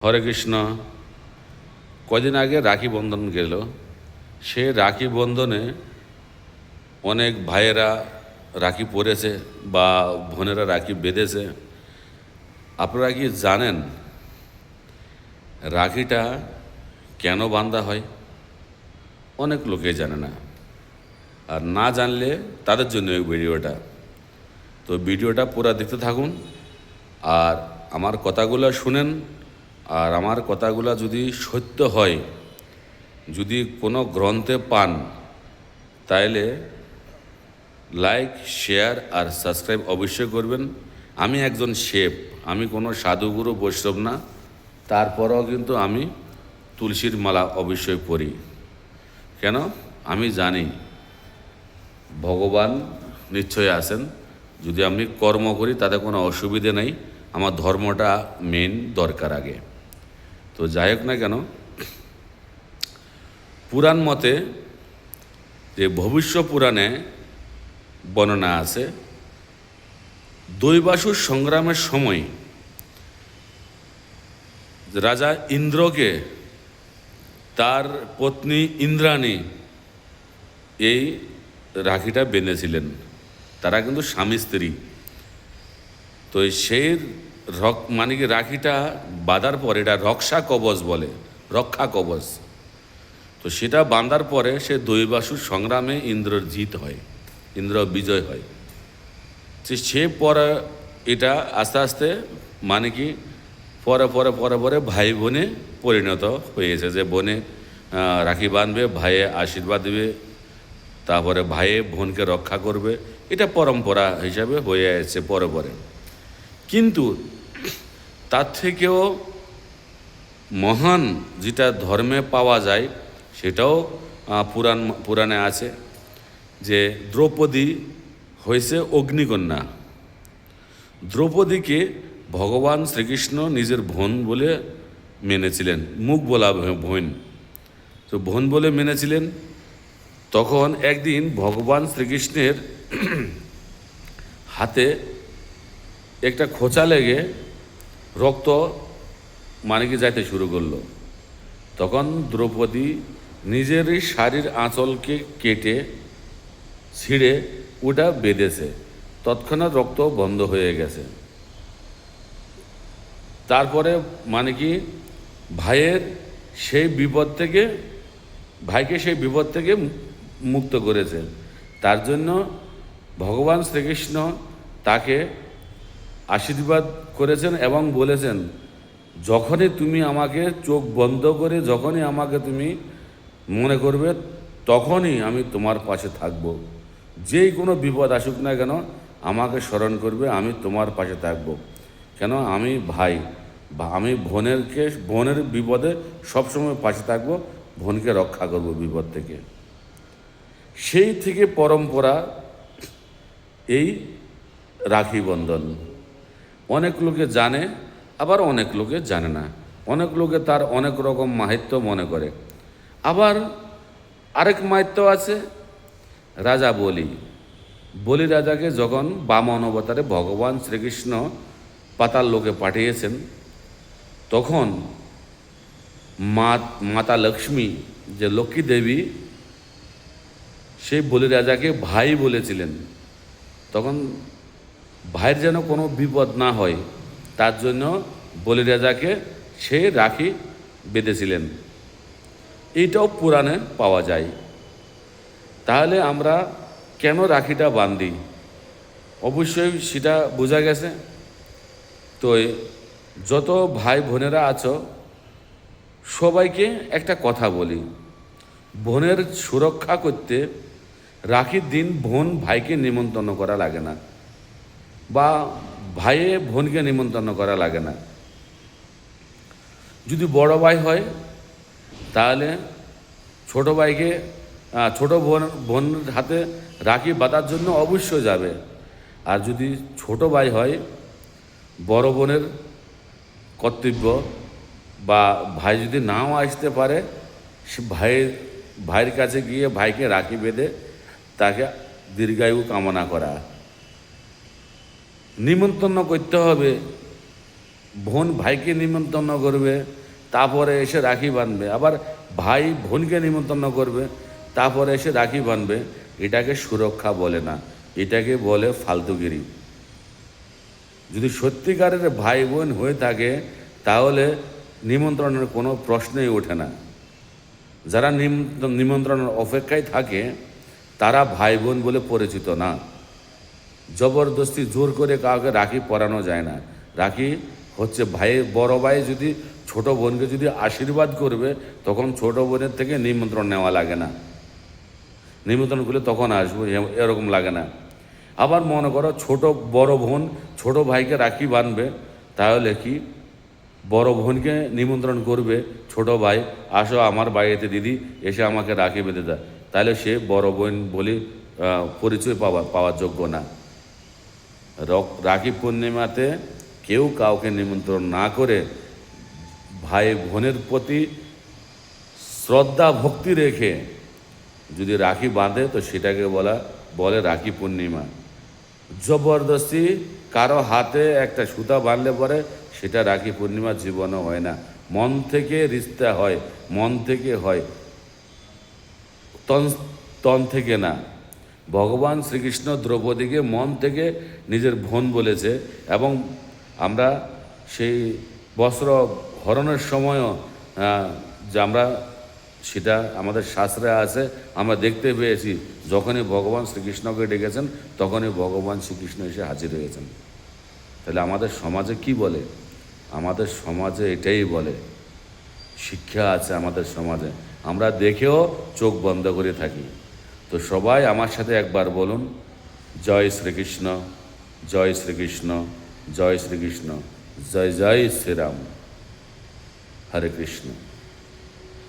হরে কৃষ্ণ। কদিন আগে রাখি বন্ধন গেল। সে রাখি বন্ধনে অনেক ভাইয়েরা রাখি পরেছে বা বোনেরা রাখি বেঁধেছে। আপনারা কি জানেন রাখিটা কেন বাঁধা হয়? অনেক লোকে জানে না, আর না জানলে তাদের জন্য এই ভিডিওটা। তো ভিডিওটা পুরো দেখতে থাকুন আর আমার কথাগুলো শুনেন। আর আমার কথাগুলো যদি সত্য হয়, যদি কোনো গ্রন্থে পান, তাইলে লাইক, শেয়ার আর সাবস্ক্রাইব অবশ্যই করবেন। আমি একজন শেফ, আমি কোনো সাধুগুরু বৈষ্ণব না, তারপরেও কিন্তু আমি তুলসীর মালা অবশ্যই পরি। কেন? আমি জানি ভগবান নিশ্চয়ই আছেন। যদি আমি কর্ম করি তাতে কোনো অসুবিধে নেই, আমার ধর্মটা মেন দরকার আগে। তো যাই হোক না কেন, পুরাণ মতে যে ভবিষ্য পুরাণে বর্ণনা আছে, দৈবাসুর সংগ্রামের সময় রাজা ইন্দ্রকে তার পত্নী ইন্দ্রাণী এই রাখিটা বেঁধেছিলেন। তারা কিন্তু স্বামী স্ত্রী। তো সেই মানে কি রাখিটা বাঁধার পরে, এটা রক্ষা কবচ বলে, রক্ষা কবচ। তো সেটা বাঁধার পরে সে দৈবাসুর সংগ্রামে ইন্দ্রর জিত হয়, ইন্দ্র বিজয় হয়। সে পরে এটা আস্তে আস্তে মানে কি পরে পরে পরে পরে ভাই বোনে পরিণত হয়েছে, যে বোনে রাখি বাঁধবে, ভাইয়ে আশীর্বাদ দেবে, তারপরে ভাইয়ে বোনকে রক্ষা করবে। এটা পরম্পরা হিসাবে হয়ে আসছে পরে পরে। কিন্তু তার থেকেও মহান যেটা ধর্মে পাওয়া যায়, সেটাও পুরাণে আছে, যে দ্রৌপদী হয়েছে অগ্নিকন্যা। দ্রৌপদীকে ভগবান শ্রীকৃষ্ণ নিজের বোন বলে মেনেছিলেন, মুখ বলা বোন, তো বোন বলে মেনেছিলেন। তখন একদিন ভগবান শ্রীকৃষ্ণের হাতে একটা খোঁচা লেগে রক্ত মানে কি যাইতে শুরু করলো। তখন দ্রৌপদী নিজেরই শাড়ির আঁচলকে কেটে ছিঁড়ে ওটা বেঁধেছে। তৎক্ষণাৎ রক্ত বন্ধ হয়ে গেছে। তারপরে মানে কি ভাইয়ের সেই বিপদ থেকে, ভাইকে সেই বিপদ থেকে মুক্ত করেছে। তার জন্য ভগবান শ্রীকৃষ্ণ তাকে আশীর্বাদ করেছেন এবং বলেছেন, যখনই তুমি আমাকে চোখ বন্ধ করে, যখনই আমাকে তুমি মনে করবে, তখনই আমি তোমার পাশে থাকব। যেই কোনো বিপদ আসুক না কেন, আমাকে স্মরণ করবে, আমি তোমার পাশে থাকব। কেন? আমি ভাই, আমি বোনের বিপদে সবসময় পাশে থাকব, বোনকে রক্ষা করব বিপদ থেকে। সেই থেকে পরম্পরা এই রাখি বন্ধন। অনেক লোকে জানে, আবার অনেক লোকে জানে না। অনেক লোকে তার অনেক রকম মাহাত্ম্য মনে করে। আবার আরেক মাহাত্ম্য আছে, রাজা বলি রাজাকে যখন বামন অবতারে ভগবান শ্রীকৃষ্ণ পাতাল লোকে পাঠিয়েছেন, তখন মাতা লক্ষ্মী, যে লক্ষ্মী দেবী, সেই বলি রাজাকে ভাই বলেছিলেন। তখন ভাইয়ের যেন কোনো বিপদ না হয়, তার জন্য বলি রাজাকে সে রাখি বেঁধেছিলেন। এইটাও পুরাণে পাওয়া যায়। তাহলে আমরা কেন রাখিটা বাঁধি? অবশ্যই সেটা বোঝা গেছে। তো যত ভাই বোনেরা আছো, সবাইকে একটা কথা বলি, বোনের সুরক্ষা করতে রাখির দিন বোন ভাইকে নিমন্ত্রণ করা লাগে না, বা ভাইয়ে বোনকে নিমন্ত্রণ করা লাগে না। যদি বড় ভাই হয়, তাহলে ছোট ভাইকে, ছোট বোন হাতে রাখি বাঁধার জন্য অবশ্যই যাবে। আর যদি ছোট ভাই হয়, বড় বোনের কর্তব্য, বা ভাই যদি নাও আসতে পারে, সে ভাইয়ের কাছে গিয়ে ভাইকে রাখি বেঁধে তাকে দীর্ঘায়ু কামনা করা। নিমন্ত্রণ করতে হবে বোন ভাইকে নিমন্ত্রণ করবে, তারপরে এসে রাখি বাঁধবে, আবার ভাই বোনকে নিমন্ত্রণ করবে, তারপরে এসে রাখি বাঁধবে। এটাকে সুরক্ষা বলে না, এটাকে বলে ফালতুগিরি। যদি সত্যিকারের ভাই বোন হয়ে থাকে তাহলে নিমন্ত্রণের কোনো প্রশ্নই ওঠে না। যারা নিমন্ত্রণের অপেক্ষায় থাকে তারা ভাই বোন বলে পরিচিত না। জবরদস্তি জোর করে কাউকে রাখি পরানো যায় না। রাখি হচ্ছে ভাইয়ের, বড় ভাই যদি ছোট বোনকে যদি আশীর্বাদ করবে তখন ছোট বোনের থেকে নিমন্ত্রণ নেওয়া লাগে না, নিমন্ত্রণ করলে তখন আসবো এরকম লাগে না। আবার মনে করো বড় বোন ছোট ভাইকে রাখি বাঁধবে, তাহলে কি বড় বোনকে নিমন্ত্রণ করবে ছোট ভাই, আসো আমার বাড়িতে দিদি, এসে আমাকে রাখি বেঁধে দেয়, তাহলে সে বড় বোন বলে পরিচয় পাওয়ার যোগ্য না। রাখি পূর্ণিমাতে কেউ কাউকে নিমন্ত্রণ না করে ভাই বোনের প্রতি শ্রদ্ধা ভক্তি রেখে যদি রাখি বাঁধে তো সেটাকে বলে রাখি পূর্ণিমা। জবরদস্তি কারো হাতে একটা সুতা বাঁধলে পরে সেটা রাখি পূর্ণিমা জীবনও হয় না। মন থেকে রিস্তা হয়, মন থেকে হয়, তন থেকে না। ভগবান শ্রীকৃষ্ণ দ্রৌপদীকে মন থেকে নিজের বোন বলেছে, এবং আমরা সেই বস্ত্র হরণের সময়ও যে আমরা সেটা আমাদের শাস্ত্রে আছে, আমরা দেখতে পেয়েছি যখনই ভগবান শ্রীকৃষ্ণকে ডেকেছেন তখনই ভগবান শ্রীকৃষ্ণ এসে হাজির হয়েছেন। তাহলে আমাদের সমাজে কি বলে? আমাদের সমাজে এটাই বলে, শিক্ষা আছে আমাদের সমাজে, আমরা দেখেও চোখ বন্ধ করে থাকি। তো সবাই আমার সাথে একবার বলুন, জয় শ্রীকৃষ্ণ, জয় শ্রীকৃষ্ণ, জয় শ্রীকৃষ্ণ, জয় জয় শ্রীরাম, হরে কৃষ্ণ।